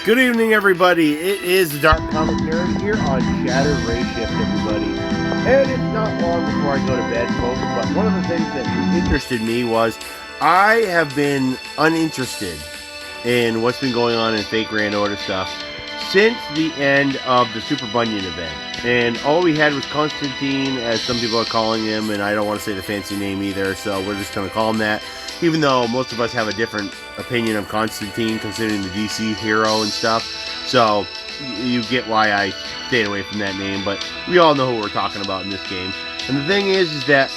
Good evening, everybody. It is the Dark Comic Nerd here on Shattered Ray Shift, everybody. And it's not long before I go to bed, folks, but one of the things that interested me was I have been uninterested in what's been going on in fake Grand Order stuff since the end of the Super Bunyan event. And all we had was Constantine, as some people are calling him, and I don't want to say the fancy name either, so we're just going to call him that. Even though most of us have a different opinion of Constantine, considering the DC hero and stuff. So, you get why I stayed away from that name, but we all know who we're talking about in this game. And the thing is that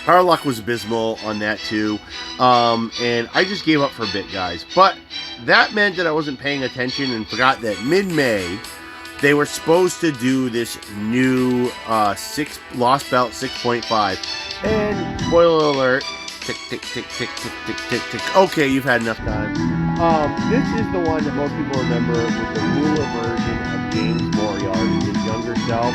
our luck was abysmal on that too. And I just gave up for a bit, guys. But that meant that I wasn't paying attention and forgot that mid-May, they were supposed to do this new Lost Belt 6.5. And, spoiler alert, tick, tick, tick, tick, tick, tick, tick, tick. Okay, you've had enough time. This is the one that most people remember with the ruler version of James Moriarty, his younger self.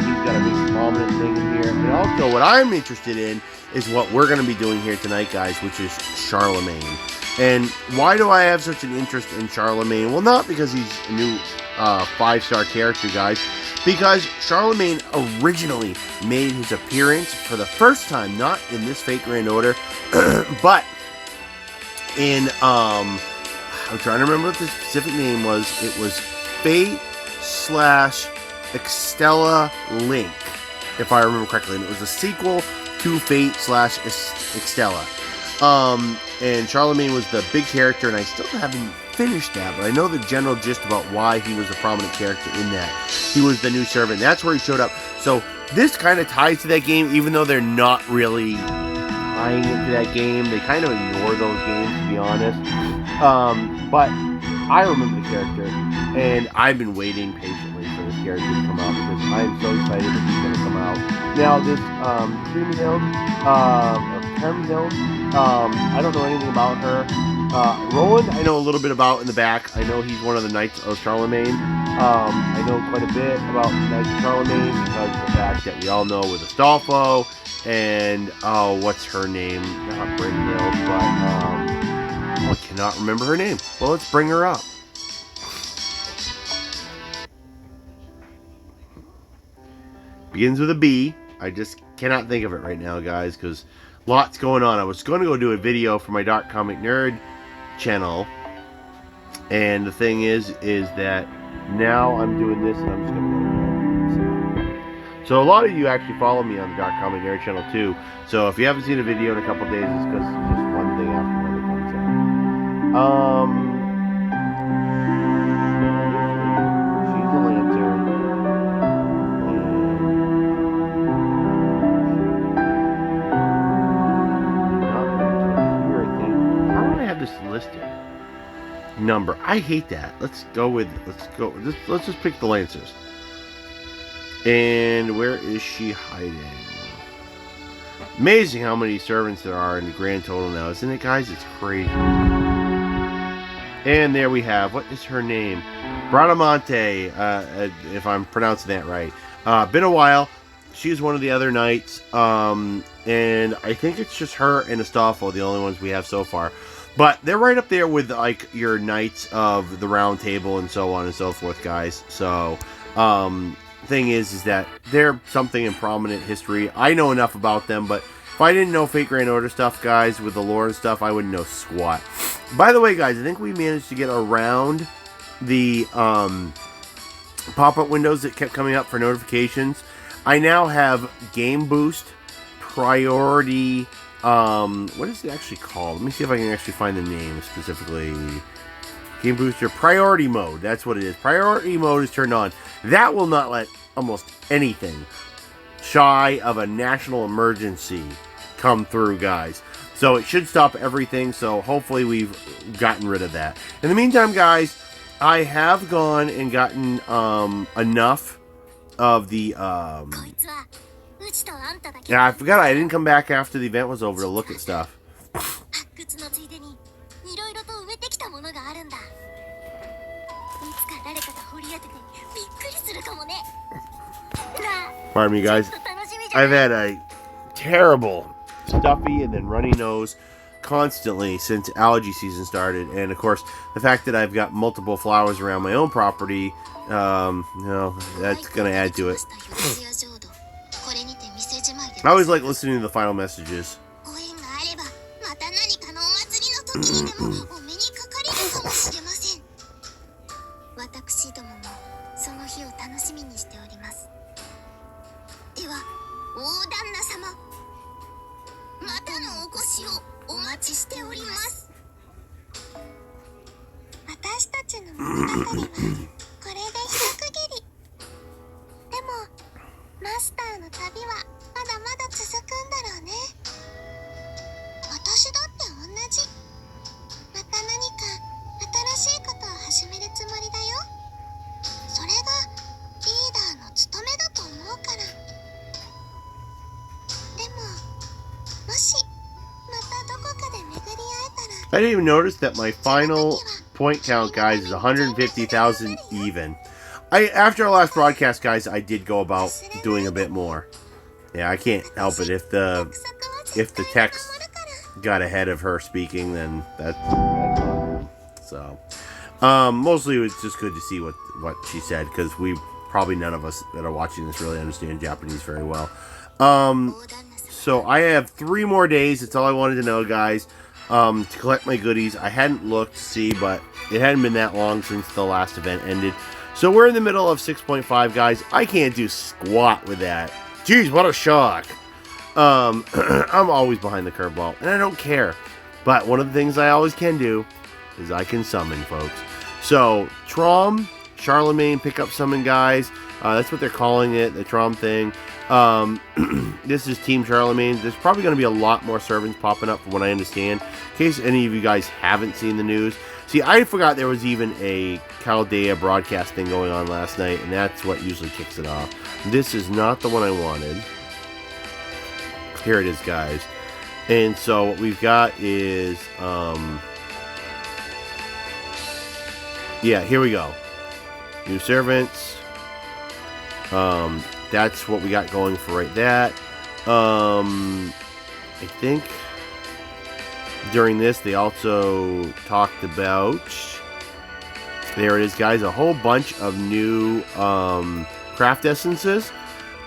He's got a big prominent thing in here. And also, what I'm interested in is what we're going to be doing here tonight, guys, which is Charlamagne. And why do I have such an interest in Charlamagne? Well, not because he's a new 5-star character, guys. Because Charlamagne originally made his appearance for the first time, not in this fake Grand Order, but in, I'm trying to remember what the specific name was. It was Fate / Extella Link, if I remember correctly. And it was a sequel to Fate / Extella. And Charlamagne was the big character, and I still haven't finished that, but I know the general gist about why he was a prominent character in that. He was the new servant. That's where he showed up. So this kind of ties to that game, even though they're not really tying into that game. They kind of ignore those games, to be honest. But I remember the character, and I've been waiting patiently for this character to come out because I am so excited that he's going to come out. Now, this Creamy Hills, or Carmy Hills, I don't know anything about her. Roland, I know a little bit about in the back. I know he's one of the Knights of Charlamagne. I know quite a bit about Knights of Charlamagne because of the fact that we all know with Astolfo and, what's her name? Not Brynhild, but, I cannot remember her name. Well, let's bring her up. Begins with a B. I just cannot think of it right now, guys, because lots going on. I was going to go do a video for my Dark Comic Nerd channel, and the thing is that now I'm doing this and I'm just going to go to bed. So a lot of you actually follow me on the Dark Comic Nerd channel too, so if you haven't seen a video in a couple days, it's because it's just one thing after another comes out. She's a Lancer, this listed number. I hate that. Let's just pick the Lancers. And where is she hiding? Amazing how many servants there are in the grand total now, isn't it, guys? It's crazy. And there we have, what is her name? Bradamante, if I'm pronouncing that right. Been a while. She's one of the other knights. And I think it's just her and Astolfo, the only ones we have so far. But they're right up there with, like, your Knights of the Round Table and so on and so forth, guys. So, thing is that they're something in prominent history. I know enough about them, but if I didn't know fake Grand Order stuff, guys, with the lore and stuff, I wouldn't know squat. By the way, guys, I think we managed to get around the pop-up windows that kept coming up for notifications. I now have Game Boost, Priority... what is it actually called? Let me see if I can actually find the name specifically. Game Booster Priority Mode. That's what it is. Priority Mode is turned on. That will not let almost anything shy of a national emergency come through, guys. So it should stop everything. So hopefully we've gotten rid of that. In the meantime, guys, I have gone and gotten enough of the yeah, I forgot I didn't come back after the event was over to look at stuff. Pardon me, guys. I've had a terrible stuffy and then runny nose constantly since allergy season started, and of course the fact that I've got multiple flowers around my own property, that's gonna add to it. I always like listening to the final messages. I didn't even notice that my final point count, guys, is 150,000 even. After our last broadcast, guys, I did go about doing a bit more. Yeah, I can't help it. If the text got ahead of her speaking, then that's so. Mostly it was just good to see what she said, because probably none of us that are watching this really understand Japanese very well. So I have 3 more days. That's all I wanted to know, guys. To collect my goodies. I hadn't looked to see, but it hadn't been that long since the last event ended. So we're in the middle of 6.5, guys. I can't do squat with that. Jeez, what a shock. I'm always behind the curveball, and I don't care. But one of the things I always can do is I can summon, folks. So, Trom, Charlamagne, pick up summon, guys. That's what they're calling it, the Trom thing. This is Team Charlamagne. There's probably going to be a lot more servants popping up from what I understand. In case any of you guys haven't seen the news. See, I forgot there was even a Chaldea broadcast thing going on last night, and that's what usually kicks it off. This is not the one I wanted. Here it is, guys. And so what we've got is, yeah, here we go. New servants. That's what we got going for right that. I think during this they also talked about, there it is, guys, a whole bunch of new craft essences.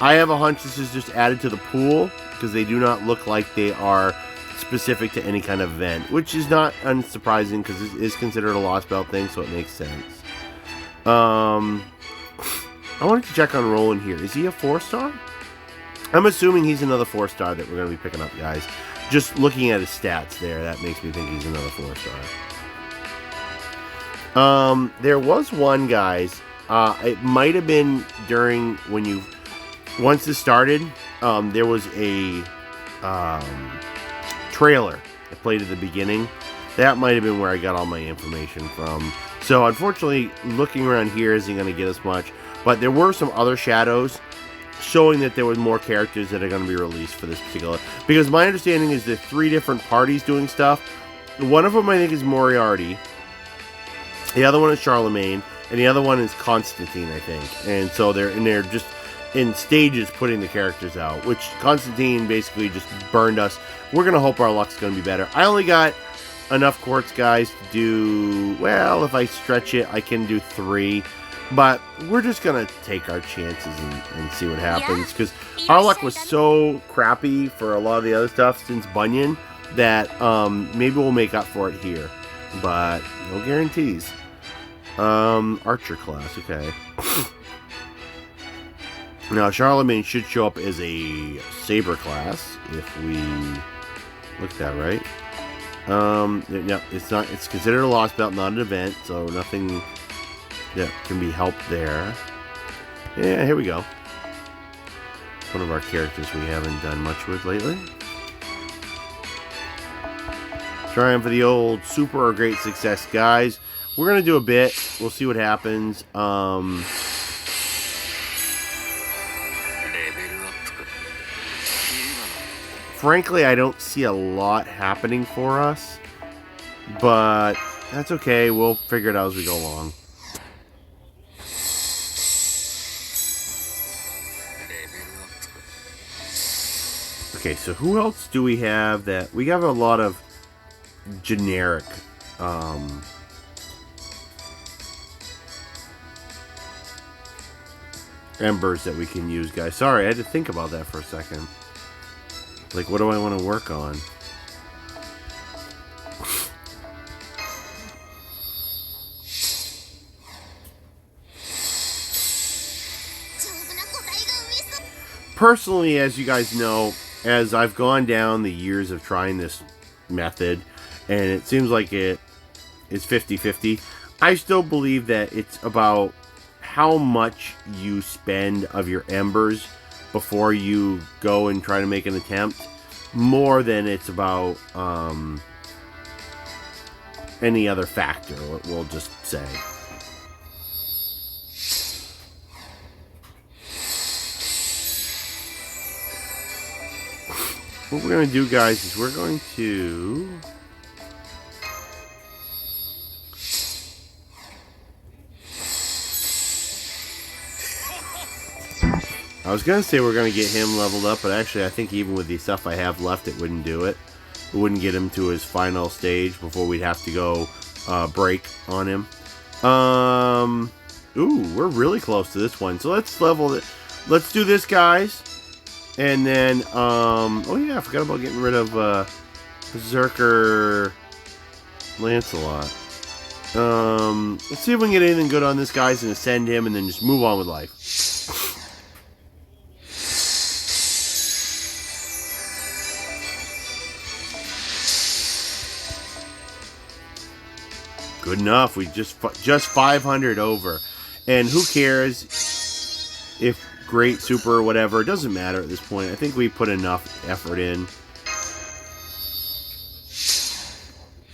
I have a hunch this is just added to the pool because they do not look like they are specific to any kind of event, which is not unsurprising because it is considered a Lost Belt thing, so it makes sense. I wanted to check on Roland here. Is he a 4-star? I'm assuming he's another 4-star that we're going to be picking up, guys. Just looking at his stats there, that makes me think he's another 4-star. There was one, guys. It might have been during when once this started, there was a trailer that played at the beginning. That might have been where I got all my information from. So, unfortunately, looking around here isn't going to get us much. But there were some other shadows showing that there were more characters that are going to be released for this particular. Because my understanding is there's 3 different parties doing stuff. One of them, I think, is Moriarty. The other one is Charlamagne. And the other one is Constantine, I think. And so they're just in stages putting the characters out. Which Constantine basically just burned us. We're going to hope our luck's going to be better. I only got enough quartz, guys, to do, well, if I stretch it, I can do 3. But we're just going to take our chances and see what happens. Because our luck was so crappy for a lot of the other stuff since Bunyan that maybe we'll make up for it here. But no guarantees. Archer class, okay. Now, Charlamagne should show up as a Saber class if we look at that right. No, it's not. It's considered a Lost Belt, not an event, so nothing that can be helped there. Yeah, here we go. One of our characters we haven't done much with lately. Trying for the old super or great success, guys. We're gonna do a bit. We'll see what happens. Frankly, I don't see a lot happening for us, but that's okay. We'll figure it out as we go along. Okay, so who else do we have that... We have a lot of generic embers that we can use, guys. Sorry, I had to think about that for a second. Like, what do I want to work on? Personally, as you guys know, as I've gone down the years of trying this method, and it seems like it is 50-50, I still believe that it's about how much you spend of your embers before you go and try to make an attempt, more than it's about any other factor, we'll just say. What we're going to do, guys, is we're going to... I was going to say we're going to get him leveled up, but actually I think even with the stuff I have left, it wouldn't do it. It wouldn't get him to his final stage before we'd have to go break on him. Ooh, we're really close to this one. So let's level it. Let's do this, guys. And then, oh yeah, I forgot about getting rid of Berserker Lancelot. Let's see if we can get anything good on this, guys, and ascend him, and then just move on with life. Good enough. We just 500 over, and who cares if great, super, whatever? It doesn't matter at this point. I think we put enough effort in.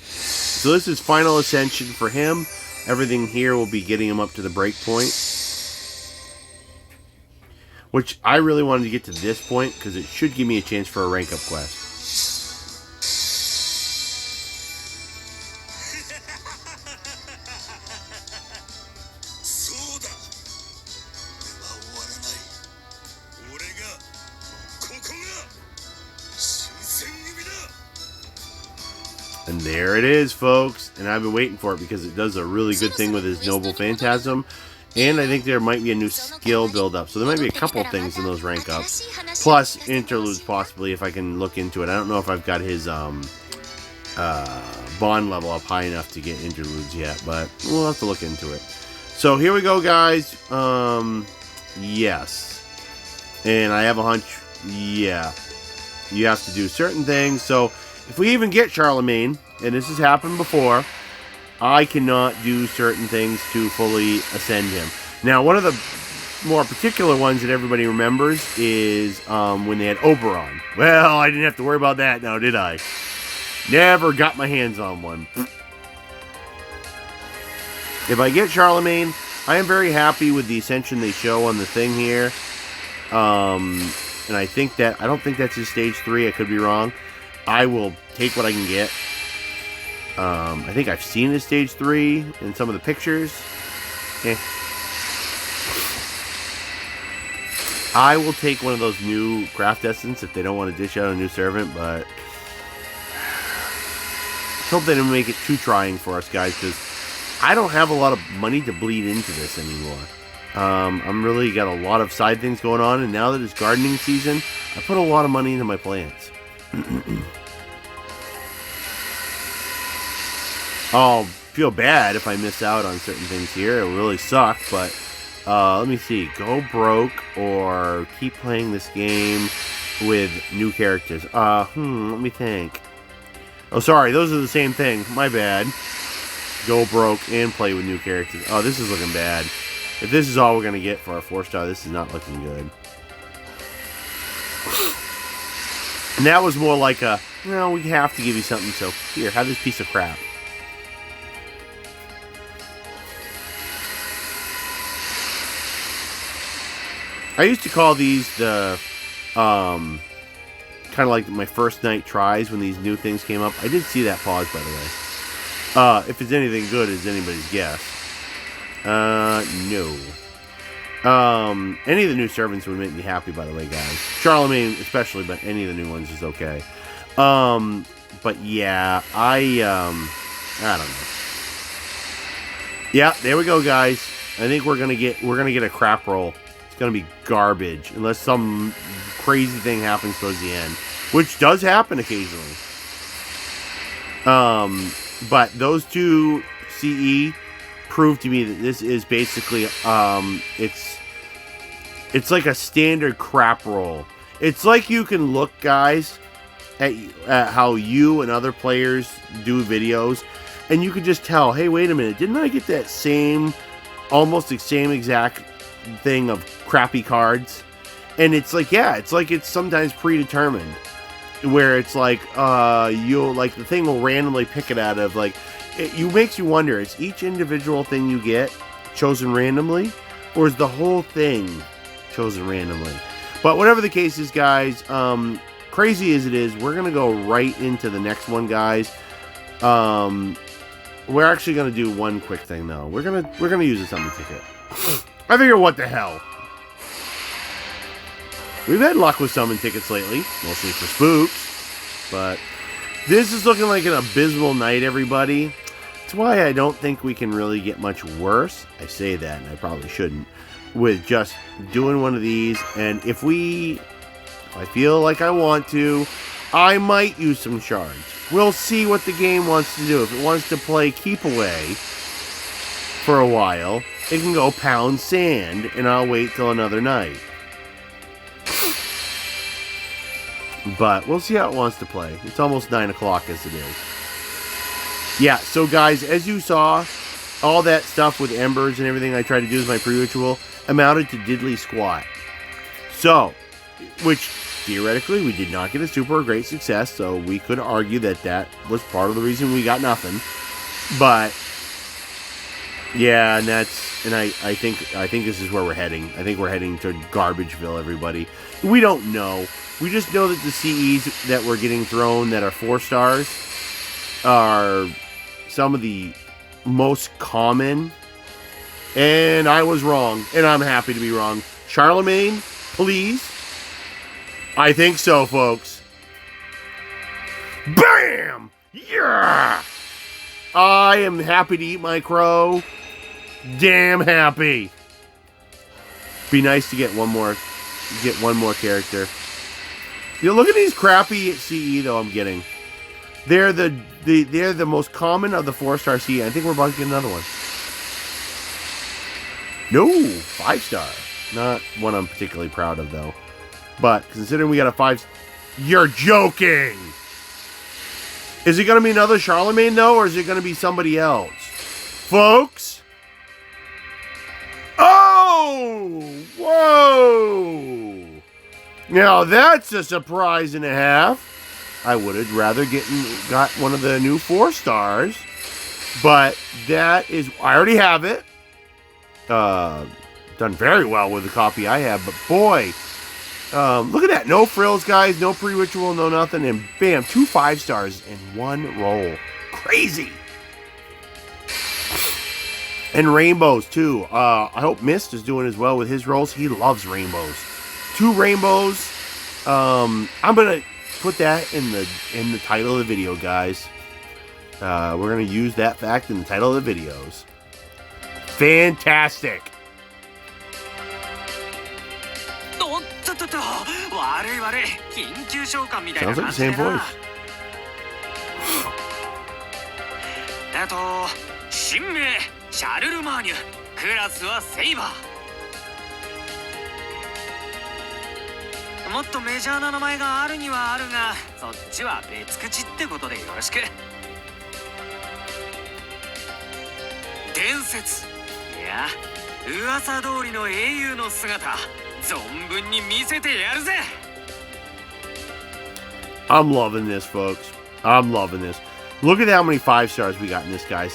So this is final ascension for him. Everything here will be getting him up to the break point, which I really wanted to get to this point because it should give me a chance for a rank up quest. And there it is, folks. And I've been waiting for it because it does a really good thing with his Noble Phantasm. And I think there might be a new skill build-up. So there might be a couple things in those rank ups. Plus interludes, possibly, if I can look into it. I don't know if I've got his bond level up high enough to get interludes yet. But we'll have to look into it. So here we go, guys. Yes. And I have a hunch. Yeah. You have to do certain things. So if we even get Charlamagne, and this has happened before, I cannot do certain things to fully ascend him. Now, one of the more particular ones that everybody remembers is when they had Oberon. Well, I didn't have to worry about that now, did I? Never got my hands on one. If I get Charlamagne, I am very happy with the ascension they show on the thing here. And I think that, I don't think that's his stage 3, I could be wrong. I will take what I can get. I think I've seen his stage 3 in some of the pictures. Eh. I will take one of those new craft essence if they don't want to dish out a new servant, but let's hope they don't make it too trying for us, guys, because I don't have a lot of money to bleed into this anymore. I'm really got a lot of side things going on, and now that it's gardening season, I put a lot of money into my plants. I'll feel bad if I miss out on certain things here. It will really suck, but let me see. Go broke or keep playing this game with new characters. Let me think. Oh, sorry. Those are the same thing. My bad. Go broke and play with new characters. Oh, this is looking bad. If this is all we're going to get for our 4-star, this is not looking good. And that was more like a, well, we have to give you something, so here, have this piece of crap. I used to call these the, kind of like my first night tries when these new things came up. I did see that pause, by the way. If it's anything good, it's anybody's guess. No. Any of the new servants would make me happy, by the way, guys. Charlamagne especially, but any of the new ones is okay. But yeah, I don't know. Yeah, there we go, guys. I think we're gonna get a crap roll. It's gonna be garbage unless some crazy thing happens towards the end, which does happen occasionally. But those two CE prove to me that this is basically it's like a standard crap roll. It's like you can look, guys, at how you and other players do videos, and you can just tell, hey, wait a minute, didn't I get that almost the same exact thing of crappy cards? And it's like, yeah, it's sometimes predetermined, where it's like, the thing will randomly pick it out of, like, it makes you wonder, is each individual thing you get chosen randomly, or is the whole thing chosen randomly? But whatever the case is, guys, crazy as it is, we're gonna go right into the next one, guys. We're actually gonna do one quick thing though. We're gonna use a summon ticket. I figure, what the hell? We've had luck with summon tickets lately, mostly for spooks, but this is looking like an abysmal night, everybody. That's why I don't think we can really get much worse. I say that, and I probably shouldn't, with just doing one of these. And if I feel like I want to, I might use some shards. We'll see what the game wants to do. If it wants to play keep away for a while, it can go pound sand, and I'll wait till another night. But we'll see how it wants to play. It's almost 9 o'clock as it is. Yeah, so guys, as you saw, all that stuff with embers and everything I tried to do as my pre-ritual amounted to diddly squat. So, which theoretically we did not get a super great success, so we could argue that was part of the reason we got nothing. But yeah, and I think this is where we're heading. I think we're heading to Garbageville, everybody. We don't know. We just know that the CEs that we're getting thrown that are 4 stars are some of the most common. And I was wrong, and I'm happy to be wrong. Charlamagne, please. I think so, folks. Bam! Yeah! I am happy to eat my crow. Damn happy. Be nice to get one more character. You know, look at these crappy CE though I'm getting. They're the most common of the 4-star CE. I think we're about to get another one. No, 5-star. Not one I'm particularly proud of though. But considering we got a 5, you're joking. Is it going to be another Charlamagne though, or is it going to be somebody else, folks? Oh, whoa! Now that's a surprise and a half. I would have rather got one of the new 4 stars, but that is, I already have it. Done very well with the copy I have, but boy, look at that. No frills, guys. No pre-ritual, no nothing. And bam, 2 5-stars in one roll. Crazy. And rainbows, too. I hope Mist is doing as well with his rolls. He loves rainbows. 2 rainbows. I'm going to put that in the title of the video, guys. We're going to use that fact in the title of the videos. Fantastic. Sounds like the same voice. 新名シャルルマーニュ、クラスはセイバー。もっとメジャーな名前があるにはあるが、そっちは別口ってことでよろしく。伝説、いや噂通りの英雄の姿、存分に見せてやるぜ。I'm loving this, folks. I'm loving this. Look at how many 5-stars we got in this, guys.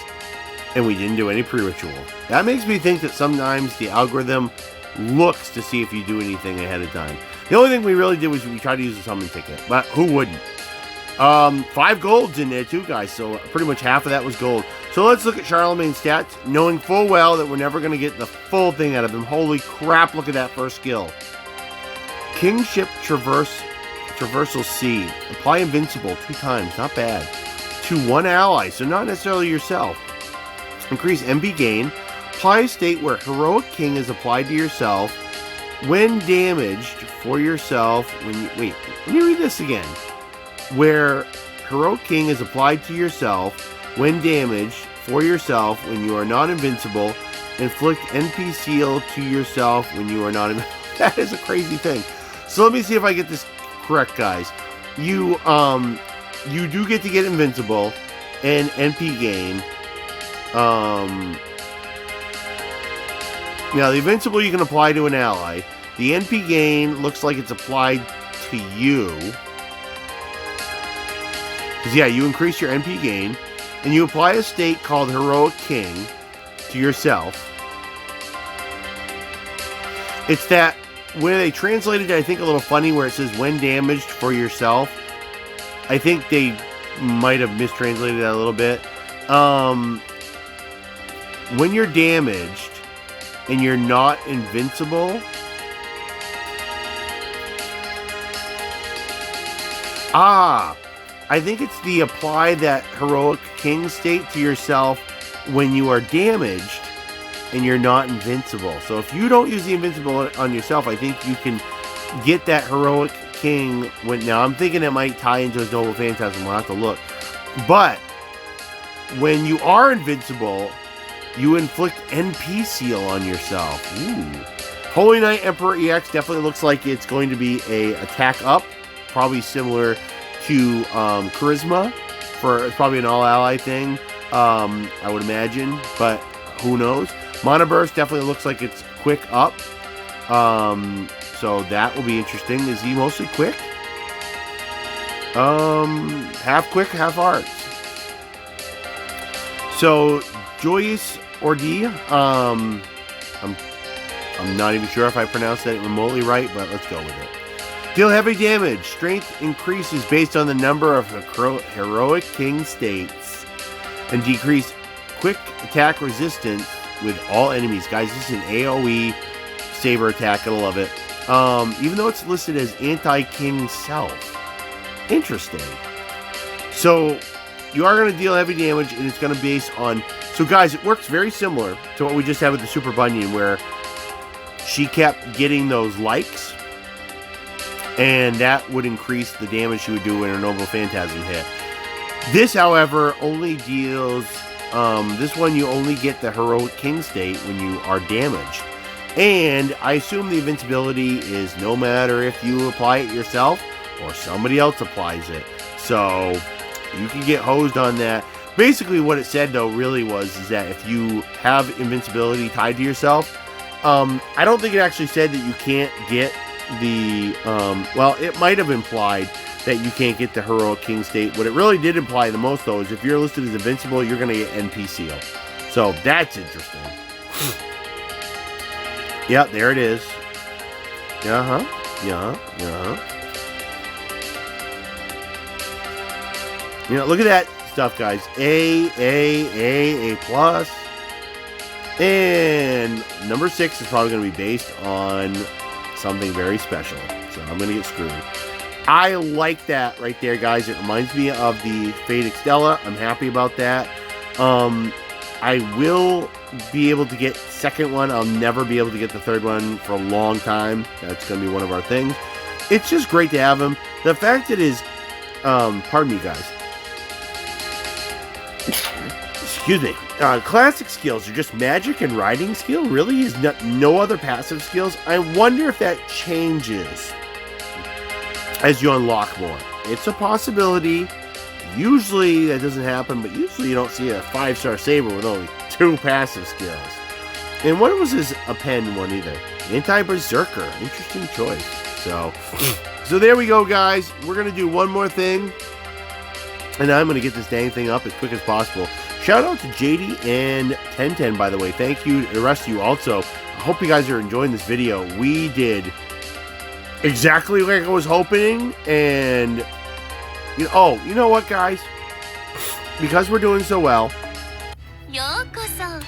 And we didn't do any pre-ritual. That makes me think that sometimes the algorithm looks to see if you do anything ahead of time. The only thing we really did was we tried to use a summon ticket. But who wouldn't? 5 golds in there too, guys. So pretty much half of that was gold. So let's look at Charlamagne's stats, knowing full well that we're never going to get the full thing out of him. Holy crap, look at that first skill. Kingship Traverse Traversal C. Apply Invincible 2 times. Not bad. To one ally, so not necessarily yourself. Increase MP gain. Apply a state where Heroic King is applied to yourself when damaged for yourself. When you, wait, let me read this again. Where Heroic King is applied to yourself when damaged for yourself when you are not invincible. Inflict NP seal to yourself when you are not invincible. That is a crazy thing. So let me see if I get this correct, guys. You do get to get invincible and NP gain. Now the invincible you can apply to an ally. The NP gain looks like it's applied to you. Because yeah, you increase your NP gain, and you apply a state called Heroic King to yourself. It's that when they translated it, I think a little funny, where it says when damaged for yourself. I think they might have mistranslated that a little bit. When you're damaged and you're not invincible, I think it's the apply that Heroic King state to yourself when you are damaged and you're not invincible. So if you don't use the invincible on yourself, I think you can get that Heroic King when. Now I'm thinking it might tie into his Noble Phantasm. We'll have to look. But when you are invincible, you inflict NP seal on yourself. Ooh. Holy Knight Emperor EX definitely looks like it's going to be a attack up, probably similar to Charisma. It's probably an all ally thing, I would imagine, but who knows? Mana Burst definitely looks like it's quick up. So that will be interesting. Is he mostly quick? Half quick, half arts. So Joyous Ordi, I'm not even sure if I pronounced that remotely right, but let's go with it. Deal heavy damage. Strength increases based on the number of Heroic King states, and decrease quick attack resistance with all enemies. Guys, this is an AoE saber attack. I love it. Even though it's listed as anti-king self. Interesting. So you are going to deal heavy damage, and it's going to be based on. So guys, it works very similar to what we just had with the Super Bunyan, where she kept getting those likes, and that would increase the damage she would do when her Noble Phantasm hit. This, however, only deals. This one you only get the Heroic King state when you are damaged. And I assume the invincibility is no matter if you apply it yourself or somebody else applies it. So you can get hosed on that. Basically what it said though really is that if you have invincibility tied to yourself, I don't think it actually said that you can't get the, well, it might have implied that you can't get the Heroic King state. What it really did imply the most though is if you're listed as invincible, you're going to get NP seal. So that's interesting. Yep, there it is. Yeah. You know, look at that stuff, guys. A plus. And number 6 is probably going to be based on something very special. So I'm going to get screwed. I like that right there, guys. It reminds me of the Fade Extella. I'm happy about that. I will be able to get second one. I'll never be able to get the third one for a long time. That's going to be one of our things. It's just great to have them. The fact it is, pardon me, guys. Excuse me. Classic skills are just magic and riding skill. Really, is no other passive skills. I wonder if that changes as you unlock more. It's a possibility. Usually that doesn't happen, but usually you don't see a 5-star saber with only 2 passive skills. And what was his append one either? Anti-Berserker. Interesting choice. So there we go, guys. We're going to do one more thing, and I'm going to get this dang thing up as quick as possible. Shout out to JD and 1010, by the way. Thank you to the rest of you also. I hope you guys are enjoying this video. We did exactly like I was hoping, and you know what, guys? Because we're doing so well,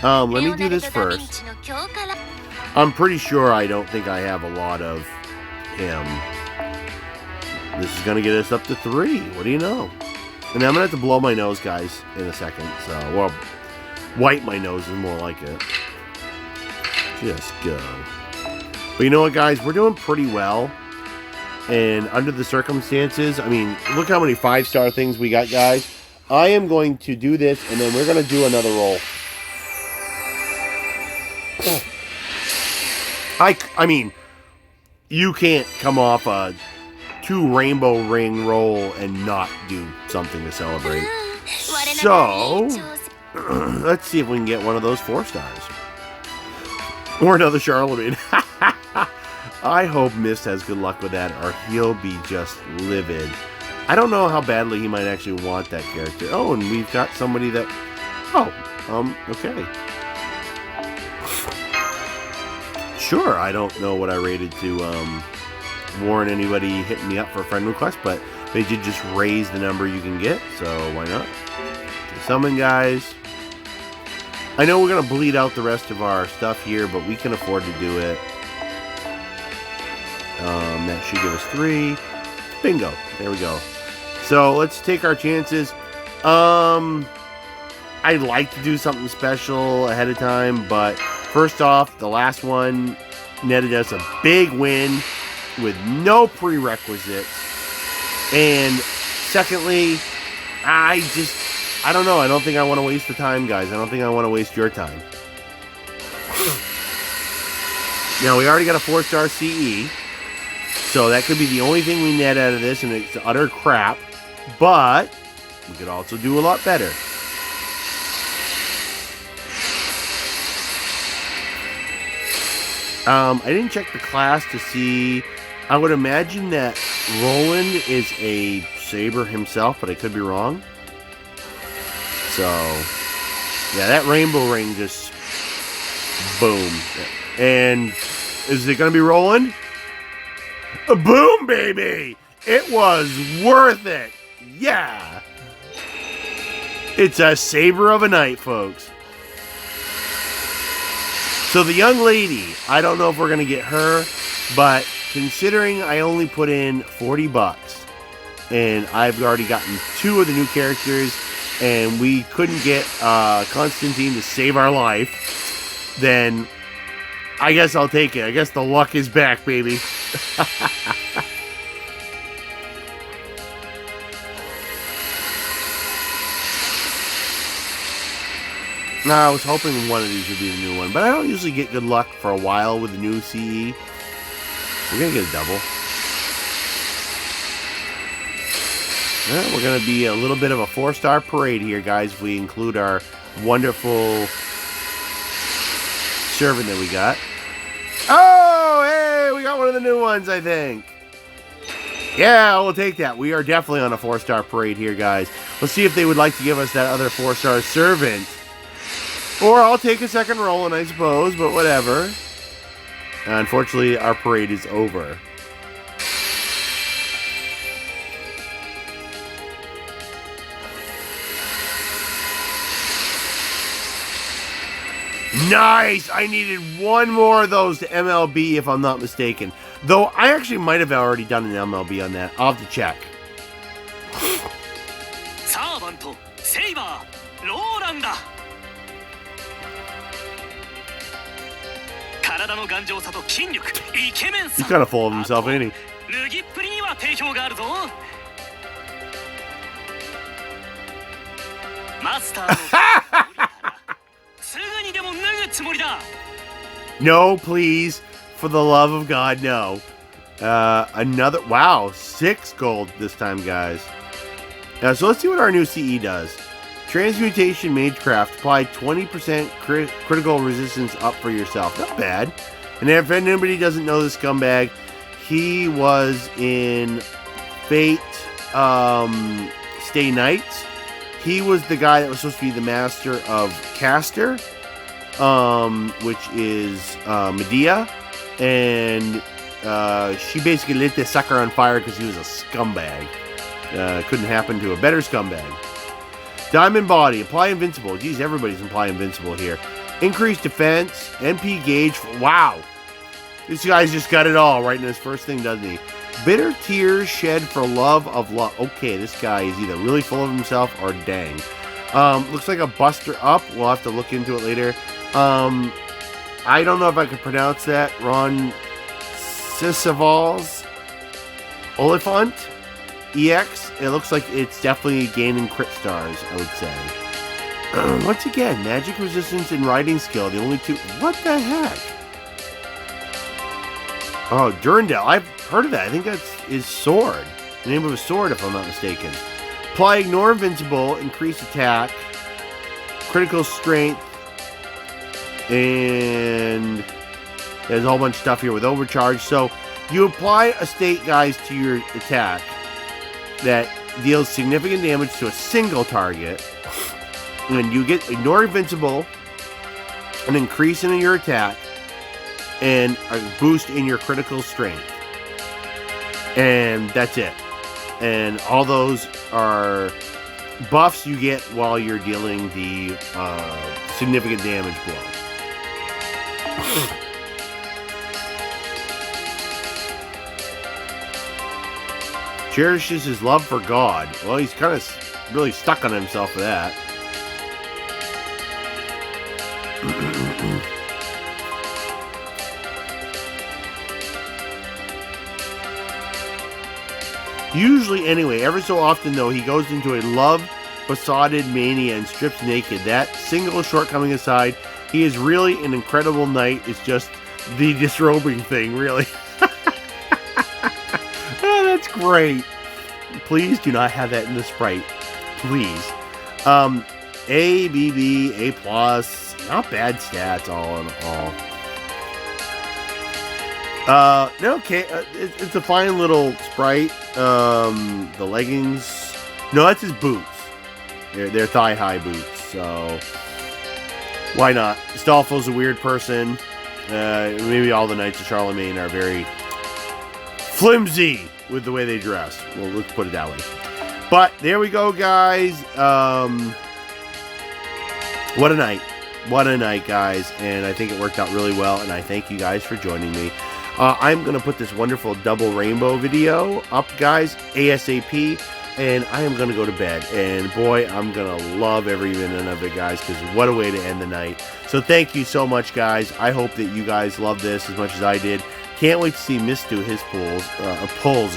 let me do this first. I'm pretty sure I don't think I have a lot of him. This is going to get us up to 3. What do you know? And I'm going to have to blow my nose, guys, in a second. So, well, wipe my nose is more like it. Just go. But you know what, guys? We're doing pretty well. And under the circumstances, I mean, look how many 5-star things we got, guys. I am going to do this, and then we're going to do another roll. I mean, you can't come off a 2 rainbow ring roll and not do something to celebrate. So, let's see if we can get one of those 4 stars. Or another Charlemagne. I hope Mist has good luck with that, or he'll be just livid. I don't know how badly he might actually want that character. Oh, and we've got somebody that... Oh, okay. Sure, I don't know what I rated to warn anybody hitting me up for a friend request, but they did just raise the number you can get, so why not? Okay, summon, guys. I know we're going to bleed out the rest of our stuff here, but we can afford to do it. That should give us 3. Bingo. There we go. So let's take our chances. I'd like to do something special ahead of time, but first off, the last one netted us a big win with no prerequisites. And secondly, I don't know. I don't think I want to waste the time, guys. I don't think I want to waste your time. Now, we already got a 4-star CE. So that could be the only thing we net out of this, and it's utter crap. But we could also do a lot better. I didn't check the class to see. I would imagine that Roland is a saber himself, but I could be wrong. So, yeah, that rainbow ring just boom. And is it going to be Roland? Boom, baby! It was worth it. Yeah. It's a saber of a night, folks. So the young lady, I don't know if we're going to get her, but considering I only put in $40 and I've already gotten 2 of the new characters and we couldn't get Constantine to save our life, then I guess I'll take it. I guess the luck is back, baby. No, I was hoping one of these would be the new one, but I don't usually get good luck for a while with the new CE. We're going to get a double. Well, we're going to be a little bit of a 4-star parade here, guys, if we include our wonderful servant that we got. Oh, hey, we got one of the new ones, I think. Yeah, we'll take that. We are definitely on a 4-star parade here, guys. Let's see if they would like to give us that other 4-star servant. Or I'll take a second rolling, I suppose, but whatever. Unfortunately, our parade is over. Nice! I needed one more of those to MLB, if I'm not mistaken. Though, I actually might have already done an MLB on that. I'll have to check. He's kind of full of himself, ain't he? No, please. For the love of God, no. Another... Wow, 6 gold this time, guys. So let's see what our new CE does. Transmutation Magecraft. Apply 20% critical resistance up for yourself. Not bad. And if anybody doesn't know this scumbag, he was in Fate Stay Nights. He was the guy that was supposed to be the master of Caster, which is Medea. And she basically lit this sucker on fire because he was a scumbag. Couldn't happen to a better scumbag. Diamond Body. Apply Invincible. Geez, everybody's apply Invincible here. Increased defense. MP gauge. Wow. This guy's just got it all right in his first thing, doesn't he? Bitter tears shed for love of love. Okay, this guy is either really full of himself or dang. Looks like a Buster Up. We'll have to look into it later. I don't know if I can pronounce that. Ron Sisaval's Oliphant EX. It looks like it's definitely gaining crit stars, I would say. Once again, magic resistance and riding skill. The only two. What the heck? Oh, Durandal. I've heard of that. I think that's his sword. The name of his sword, if I'm not mistaken. Apply Ignore Invincible, increase attack, critical strength, and there's a whole bunch of stuff here with overcharge. So you apply a state, guys, to your attack that deals significant damage to a single target. And you get Ignore Invincible, an increase in your attack, and a boost in your critical strength. And that's it. And all those are buffs you get while you're dealing the significant damage blow. Cherishes his love for God. Well, he's kind of really stuck on himself for that. Usually, anyway, ever so often, though, he goes into a love-besotted mania and strips naked. That single shortcoming aside, he is really an incredible knight. It's just the disrobing thing, really. Oh, that's great. Please do not have that in the sprite. Please. A, BB, A+. Not bad stats, all in all. Okay, it's a fine little sprite. The leggings. No, that's his boots. They're thigh-high boots, so why not? Stolfo's a weird person. Maybe all the Knights of Charlemagne are very flimsy with the way they dress. Well, let's put it that way. But there we go, guys. What a night. What a night, guys. And I think it worked out really well, and I thank you guys for joining me. I'm going to put this wonderful double rainbow video up, guys, ASAP, and I am going to go to bed. And boy, I'm going to love every minute of it, guys, because what a way to end the night. So thank you so much, guys. I hope that you guys love this as much as I did. Can't wait to see Mist do his pulls,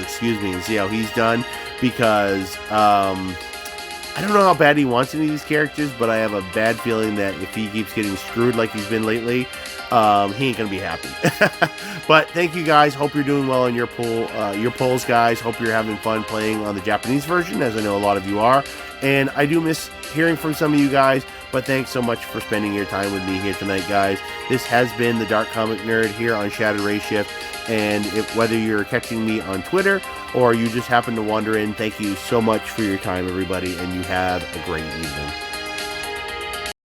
and see how he's done, because I don't know how bad he wants any of these characters, but I have a bad feeling that if he keeps getting screwed like he's been lately, he ain't gonna be happy. But thank you, guys. Hope you're doing well on your polls, guys. Hope you're having fun playing on the Japanese version, as I know a lot of you are. And I do miss hearing from some of you guys, but thanks so much for spending your time with me here tonight, guys. This has been the Dark Comic Nerd here on Shattered Ray Shift, and whether you're catching me on Twitter or you just happen to wander in, thank you so much for your time, everybody, and you have a great evening.